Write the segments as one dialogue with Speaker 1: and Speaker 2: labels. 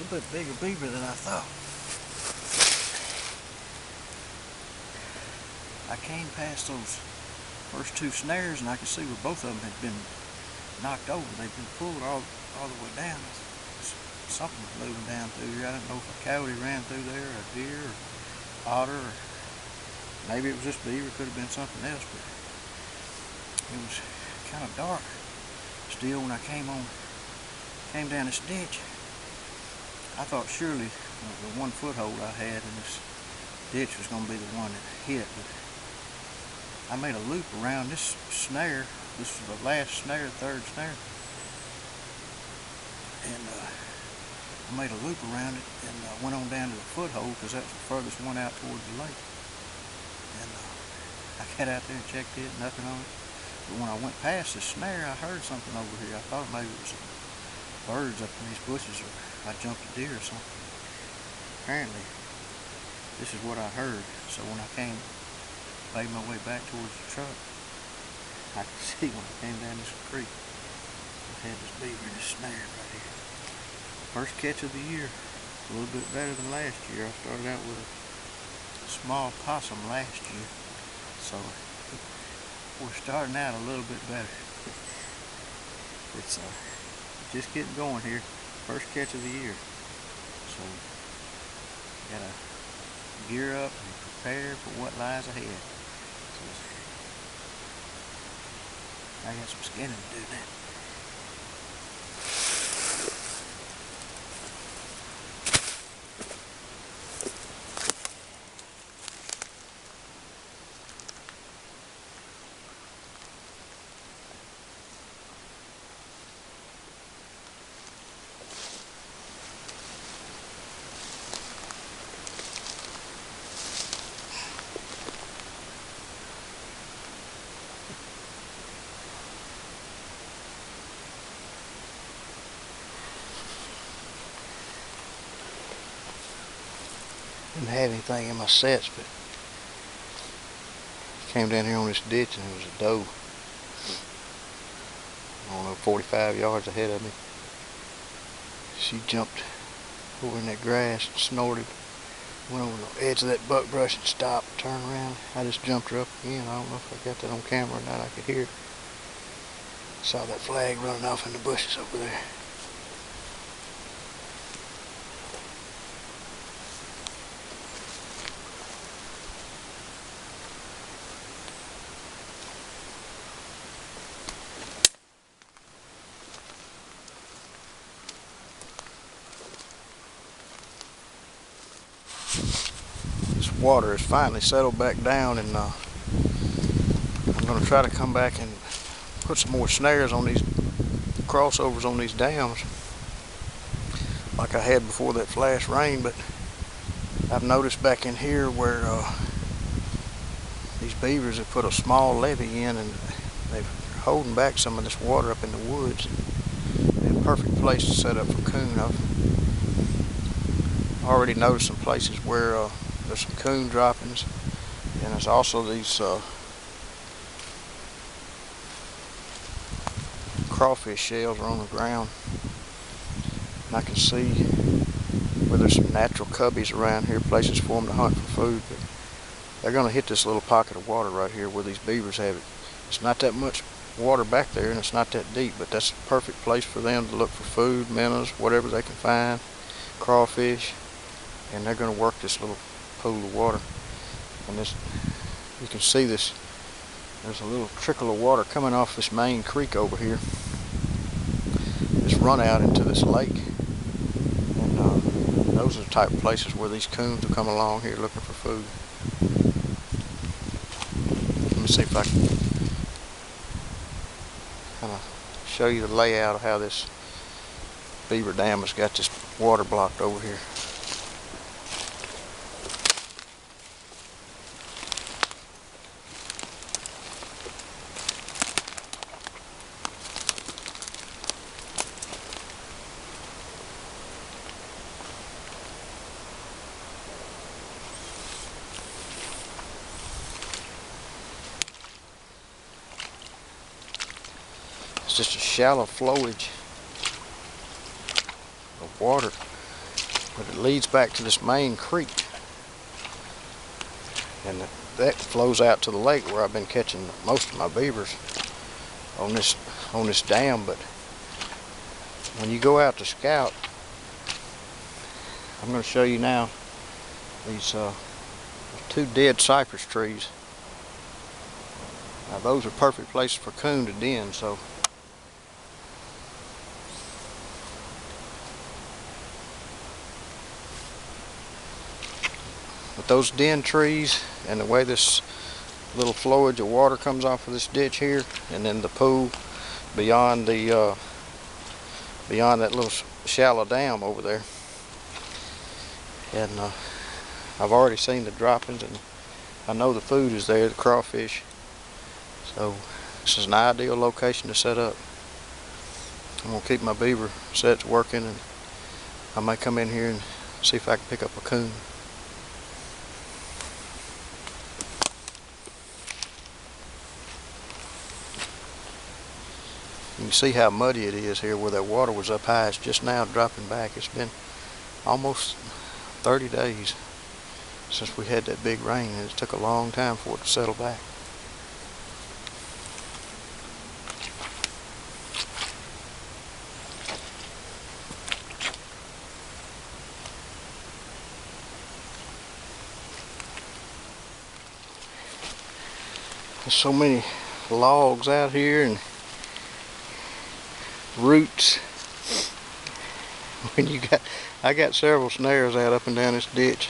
Speaker 1: little bit bigger beaver than I thought. I came past those first two snares and I could see where both of them had been knocked over. They'd been pulled all the way down. Something was moving down through here. I didn't know if a coyote ran through there, or a deer, or otter, or maybe it was just beaver. Could have been something else, but it was kind of dark still when I came down this ditch. I thought surely the 1 foothold I had in this ditch was going to be the one that hit, but I made a loop around this snare. This was the last snare, third snare, and I made a loop around it and went on down to the foothold because that's the furthest one out towards the lake. And I got out there and checked it, nothing on it. But when I went past the snare, I heard something over here. I thought maybe it was birds up in these bushes, or I jumped a deer or something. Apparently, this is what I heard. So when I made my way back towards the truck, I could see when I came down this creek, I had this beaver in this snare right here. First catch of the year, a little bit better than last year. I started out with a small possum last year, so we're starting out a little bit better. It's just getting going here. First catch of the year, so gotta gear up and prepare for what lies ahead. So I got some skinning to do now. Didn't have anything in my sets, but came down here on this ditch and it was a doe. I don't know, 45 yards ahead of me. She jumped over in that grass and snorted. Went over the edge of that buckbrush and stopped, turned around. I just jumped her up again. I don't know if I got that on camera or not. I could hear it. Saw that flag running off in the bushes over there. This water has finally settled back down, and I'm going to try to come back and put some more snares on these crossovers on these dams like I had before that flash rain. But I've noticed back in here where these beavers have put a small levee in, and they're holding back some of this water up in the woods. It's a perfect place to set up for coon. I've already noticed some places where there's some coon droppings, and there's also these crawfish shells are on the ground, and I can see where there's some natural cubbies around here, places for them to hunt for food. But they're going to hit this little pocket of water right here where these beavers have it. It's not that much water back there, and it's not that deep, but that's a perfect place for them to look for food, minnows, whatever they can find, crawfish, and they're going to work this little pool of water. And this, you can see this, there's a little trickle of water coming off this main creek over here. It's run out into this lake, and those are the type of places where these coons will come along here looking for food. Let me see if I can kind of show you the layout of how this beaver dam has got this water blocked over here. It's just a shallow flowage of water. but it leads back to this main creek, and that flows out to the lake where I've been catching most of my beavers on this dam. But when you go out to scout, I'm going to show you now these 2 dead cypress trees. Now those are perfect places for coon to den. So with those den trees and the way this little flowage of water comes off of this ditch here, and then the pool beyond the beyond that little shallow dam over there, and I've already seen the droppings, and I know the food is there, the crawfish. So this is an ideal location to set up. I'm gonna keep my beaver sets working, and I might come in here and see if I can pick up a coon. You can see how muddy it is here where that water was up high. It's just now dropping back. It's been almost 30 days since we had that big rain, and it took a long time for it to settle back. There's so many logs out here and roots. When I got several snares out up and down this ditch,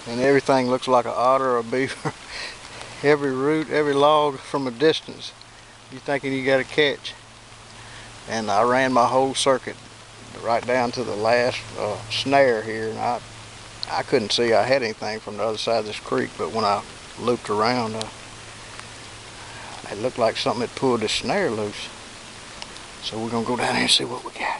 Speaker 1: and everything looks like an otter or a beaver. Every root, every log from a distance, you're thinking you got a catch. And I ran my whole circuit right down to the last snare here, and I couldn't see I had anything from the other side of this creek, but when I looped around, it looked like something had pulled this snare loose. So we're gonna go down here and see what we got.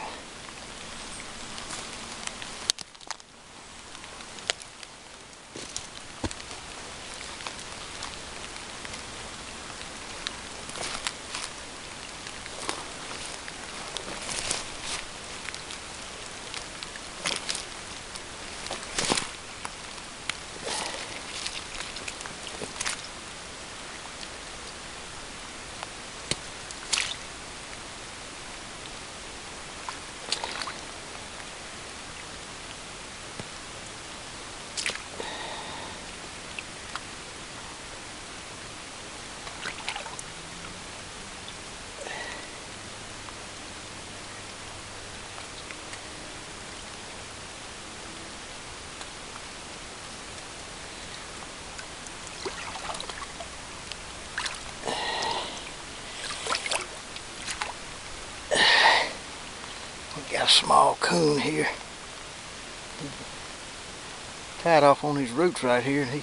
Speaker 1: Got a small coon here, tied off on these roots right here, and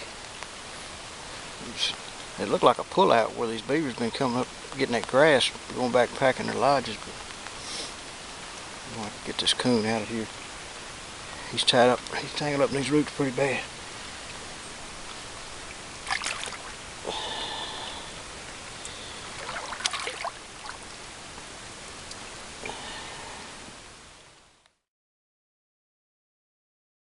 Speaker 1: it looked like a pullout where these beavers been coming up getting that grass, going back packing their lodges. But I'm going to get this coon out of here. He's tied up, he's tangled up in these roots pretty bad.